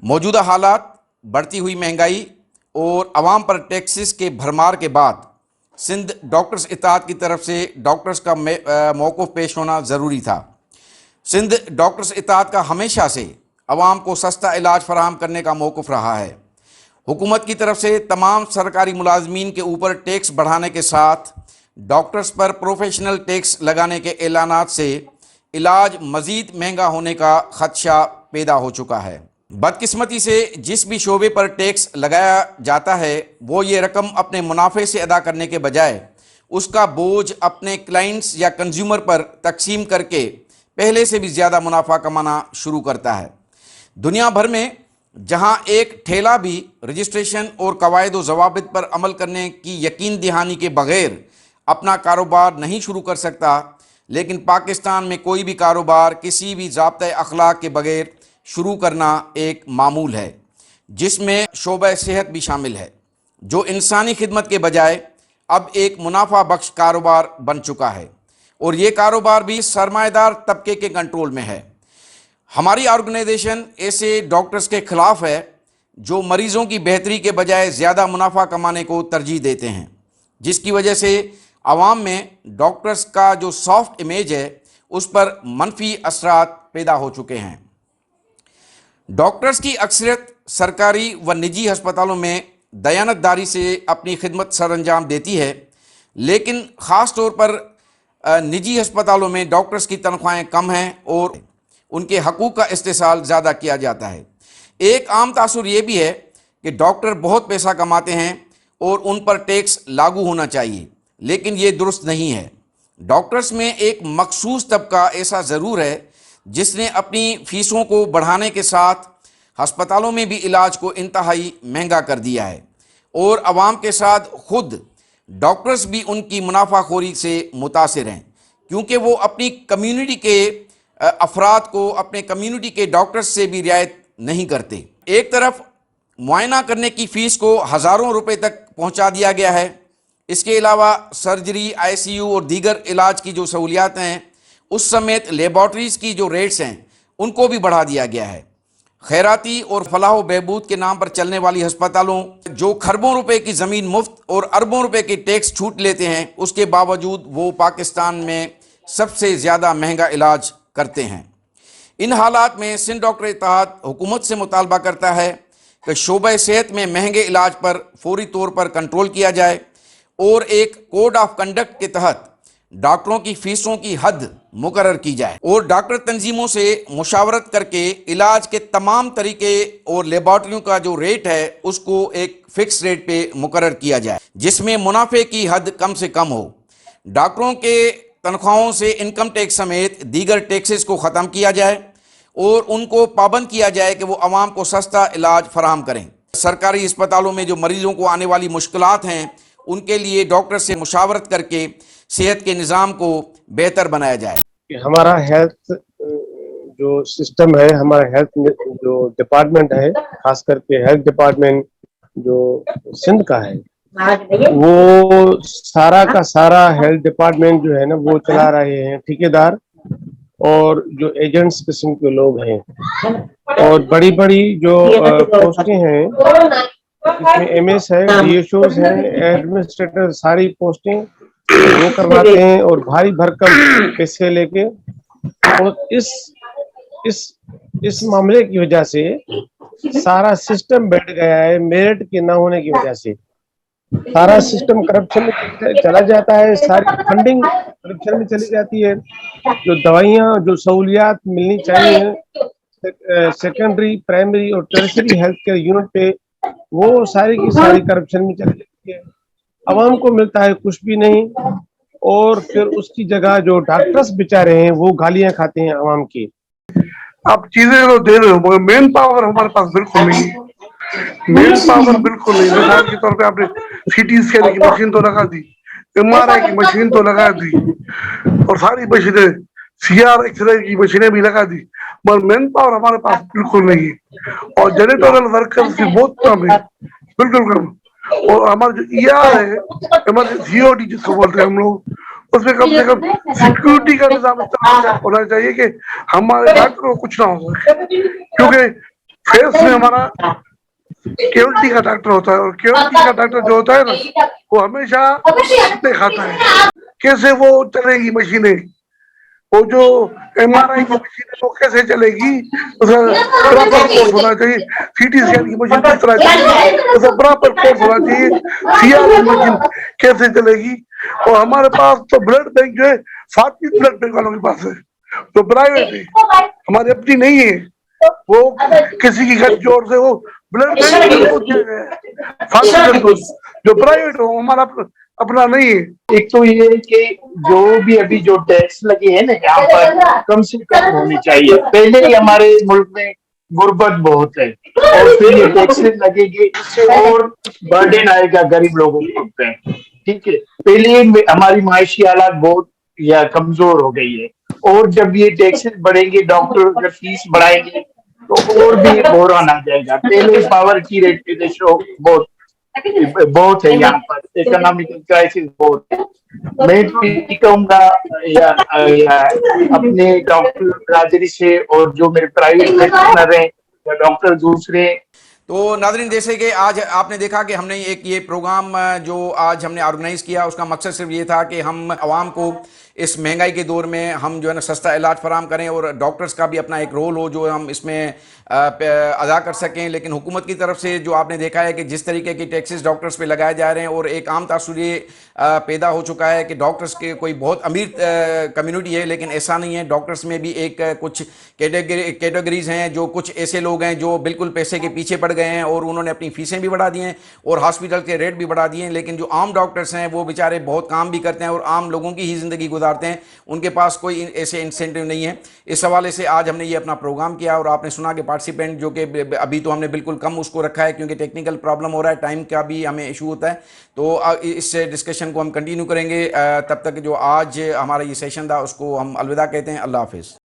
मौजूदा हालात, बढ़ती हुई महंगाई और आवाम पर टैक्सेस के भरमार के बाद सिंध डॉक्टर्स इत्तेहाद की तरफ से डॉक्टर्स का मौक़िफ़ पेश होना ज़रूरी था। सिंध डॉक्टर्स इत्तेहाद का हमेशा से आवाम को सस्ता इलाज फराहम करने का मौक़िफ़ रहा है। हुकूमत की तरफ से तमाम सरकारी मुलाजमीन के ऊपर टैक्स बढ़ाने के साथ डॉक्टर्स पर प्रोफेशनल टैक्स लगाने के ऐलानात से इलाज मज़ीद महंगा होने का ख़दशा पैदा हो चुका है। बदकिस्मती से जिस भी शोबे पर टैक्स लगाया जाता है वो ये रकम अपने मुनाफे से अदा करने के बजाय उसका बोझ अपने क्लाइंट्स या कंज्यूमर पर तकसीम करके पहले से भी ज़्यादा मुनाफा कमाना शुरू करता है। दुनिया भर में जहां एक ठेला भी रजिस्ट्रेशन और कवायद व ज़वाबित पर अमल करने की यकीन दहानी के बग़ैर अपना कारोबार नहीं शुरू कर सकता, लेकिन पाकिस्तान में कोई भी कारोबार किसी भी ज़ाब्ता अखलाक के बग़ैर शुरू करना एक मामूल है, जिसमें शोबा सेहत भी शामिल है, जो इंसानी खिदमत के बजाय अब एक मुनाफा बख्श कारोबार बन चुका है और ये कारोबार भी सरमाएदार तबके के कंट्रोल में है। हमारी ऑर्गेनाइजेशन ऐसे डॉक्टर्स के ख़िलाफ़ है जो मरीज़ों की बेहतरी के बजाय ज़्यादा मुनाफा कमाने को तरजीह देते हैं, जिसकी वजह से आवाम में डॉक्टर्स का जो सॉफ्ट इमेज है उस पर मनफी असरात पैदा हो चुके हैं। डॉक्टर्स की अक्सरियत सरकारी व निजी अस्पतालों में दयानतदारी से अपनी खिदमत सरअंजाम देती है, लेकिन ख़ास तौर पर निजी अस्पतालों में डॉक्टर्स की तनख्वाहें कम हैं और उनके हकूक़ का इस्तेसाल ज़्यादा किया जाता है। एक आम तासुर ये भी है कि डॉक्टर बहुत पैसा कमाते हैं और उन पर टैक्स लागू होना चाहिए, लेकिन ये दुरुस्त नहीं है। डॉक्टर्स में एक मखसूस तबका ऐसा ज़रूर है जिसने अपनी फ़ीसों को बढ़ाने के साथ अस्पतालों में भी इलाज को इंतहाई महंगा कर दिया है और आवाम के साथ ख़ुद डॉक्टर्स भी उनकी मुनाफाखोरी से मुतासिर हैं, क्योंकि वो अपनी कम्युनिटी के अफराद को अपने कम्युनिटी के डॉक्टर्स से भी रियायत नहीं करते। एक तरफ मुआयना करने की फ़ीस को हज़ारों रुपए तक पहुंचा दिया गया है, इसके अलावा सर्जरी, आईसीयू और दीगर इलाज की जो सहूलियात हैं उस समेत लेबॉर्ट्रीज़ की जो रेट्स हैं उनको भी बढ़ा दिया गया है। खैराती और फलाह व बहबूद के नाम पर चलने वाली अस्पतालों जो खरबों रुपए की ज़मीन मुफ्त और अरबों रुपए की टैक्स छूट लेते हैं, उसके बावजूद वो पाकिस्तान में सबसे ज़्यादा महंगा इलाज करते हैं। इन हालात में सिंध डॉक्टर इत्तेहाद हुकूमत से मुतालबा करता है कि शोबा सेहत में महंगे इलाज पर फौरी तौर पर कंट्रोल किया जाए और एक कोड ऑफ कंडक्ट के तहत डॉक्टरों की फ़ीसों की हद मुकर्रर की जाए और डॉक्टर तंजीमों से मुशावरत करके इलाज के तमाम तरीके और लेबॉर्ट्रियों का जो रेट है उसको एक फ़िक्स रेट पे मुकर्रर किया जाए, जिसमें मुनाफे की हद कम से कम हो। डॉक्टरों के तनख्वाहों से इनकम टैक्स समेत दीगर टैक्सेस को ख़त्म किया जाए और उनको पाबंद किया जाए कि वो आवाम को सस्ता इलाज फराहम करें। सरकारी अस्पतालों में जो मरीज़ों को आने वाली मुश्किलात हैं उनके लिए डॉक्टर से मुशावरत करके सेहत के निज़ाम को बेहतर बनाया जाए। हमारा हेल्थ जो सिस्टम है, हमारा हेल्थ जो डिपार्टमेंट है, खास करके हेल्थ डिपार्टमेंट जो सिंध का है, वो सारा का सारा हेल्थ डिपार्टमेंट जो है ना वो चला रहे हैं ठेकेदार और जो एजेंट्स किस्म के लोग हैं। और बड़ी बड़ी जो पोस्टें हैं इसमें एमएस है, डीएसओस हैं, एडमिनिस्ट्रेटर, सारी पोस्टें वो करवाते हैं और भारी भरकम पैसे लेके। और इस मामले की वजह से सारा सिस्टम बैठ गया है। मेरिट के ना होने की वजह से सारा सिस्टम करप्शन में चला जाता है, सारी फंडिंग करप्शन में चली जाती है। जो दवाइयाँ, जो सहूलियात मिलनी चाहिए सेकेंडरी, प्राइमरी और टर्शरी हेल्थ केयर यूनिट पे, वो सारी की सारी करप्शन में चली जाती है। आवाम को मिलता है कुछ भी नहीं और फिर उसकी जगह जो डॉक्टर्स बेचारे हैं वो गालियां खाते हैं आवाम की। आप चीजें तो दे रहे हो मगर मेन पावर हमारे पास बिल्कुल नहीं है। मेन पावर बिल्कुल नहीं। मिसाल के तौर पे आपने सीटी स्कैन की मशीन तो लगा दी, एमआरआई की मशीन तो लगा दी और सारी मशीनें, सीआर एक्सरे की मशीनें भी लगा दी, मगर मेन पावर हमारे पास बिल्कुल नहीं है। और जेनेटोरियल वर्कर्स भी बहुत कम है, बिल्कुल कम। और हमारा जो ईआर है, इमरजेंसी सीओडी जिसको बोलते हैं हम लोग, उसमें कम से कम सिक्योरिटी का निजाम होना चाहिए कि हमारे डॉक्टर को कुछ ना हो सके। क्योंकि फेस में हमारा केवलिटी का डॉक्टर होता है, और केवलिटी का डॉक्टर जो होता है ना, वो हमेशा दिखाता है कैसे वो चलेगी मशीनें, वो जो MRI की मशीन है वो कैसे चलेगी, उसका प्रॉपर कोर्स होना चाहिए। CT स्कैन की मशीन किस तरह चलेगी, उसका प्रॉपर कोर्स होना चाहिए। CRO मशीन कैसे चलेगी। और हमारे पास तो ब्लड बैंक जो है 7 ब्लड बैंक वालों के पास है, तो प्राइवेट है, हमारी अपनी नहीं है, वो किसी की घर जोर से वो ब्लड बैंक को दिया गया है 7 जो प्राइवेट हो, हमारा अपना नहीं है। एक तो ये है कि जो भी अभी जो टैक्स लगे हैं ना यहाँ पर कम से कम होनी चाहिए। पहले ही हमारे मुल्क में गुर्बत बहुत है और फिर ये टैक्सेस लगेंगे, इससे और बर्डन आएगा गरीब लोगों के ऊपर। ठीक है, पहले हमारी माशी हालात बहुत या कमजोर हो गई है, और जब ये टैक्सेस बढ़ेंगे, डॉक्टर अगर फीस बढ़ाएंगे तो और भी बहरान आ जाएगा। पहले पावर की रेशो बहुत है यहाँ पर, इकोनॉमिकल क्राइसिस बहुत है। मैं तो यही कहूँगा या अपने डॉक्टर बिरादरी से और जो मेरे प्राइवेट प्रैक्टिशनर हैं या डॉक्टर दूसरे। तो नाज़रीन, जैसे कि आज आपने देखा कि हमने एक ये प्रोग्राम जो आज हमने ऑर्गेनाइज़ किया, उसका मकसद सिर्फ ये था कि हम आवाम को इस महंगाई के दौर में हम जो है ना सस्ता इलाज फराम करें, और डॉक्टर्स का भी अपना एक रोल हो जो हम इसमें अदा कर सकें। लेकिन हुकूमत की तरफ से जो आपने देखा है कि जिस तरीके की टैक्सेस डॉक्टर्स पे लगाए जा रहे हैं, और एक आम तासुर ये पैदा हो चुका है कि डॉक्टर्स के कोई बहुत अमीर कम्युनिटी है, लेकिन ऐसा नहीं है। डॉक्टर्स में भी एक कुछ कैटेगरीज हैं, जो कुछ ऐसे लोग हैं जो बिल्कुल पैसे के पीछे पड़ गए हैं और उन्होंने अपनी फीसें भी बढ़ा दी हैं और हॉस्पिटल के रेट भी बढ़ा दिए हैं। लेकिन जो आम डॉक्टर्स हैं वो बेचारे बहुत काम भी करते हैं और आम लोगों की ही ज़िंदगी गुजारते हैं, उनके पास कोई ऐसे इंसेंटिव नहीं है। इस हवाले से आज हमने ये अपना प्रोग्राम किया, और आपने सुना कि पार्टिसिपेंट जो कि अभी तो हमने बिल्कुल कम उसको रखा है क्योंकि टेक्निकल प्रॉब्लम हो रहा है, टाइम का भी हमें इशू होता है। तो इस डिस्कशन को हम कंटिन्यू करेंगे। तब तक जो आज हमारा ये सेशन था उसको हम अलविदा कहते हैं। अल्लाह हाफिज़।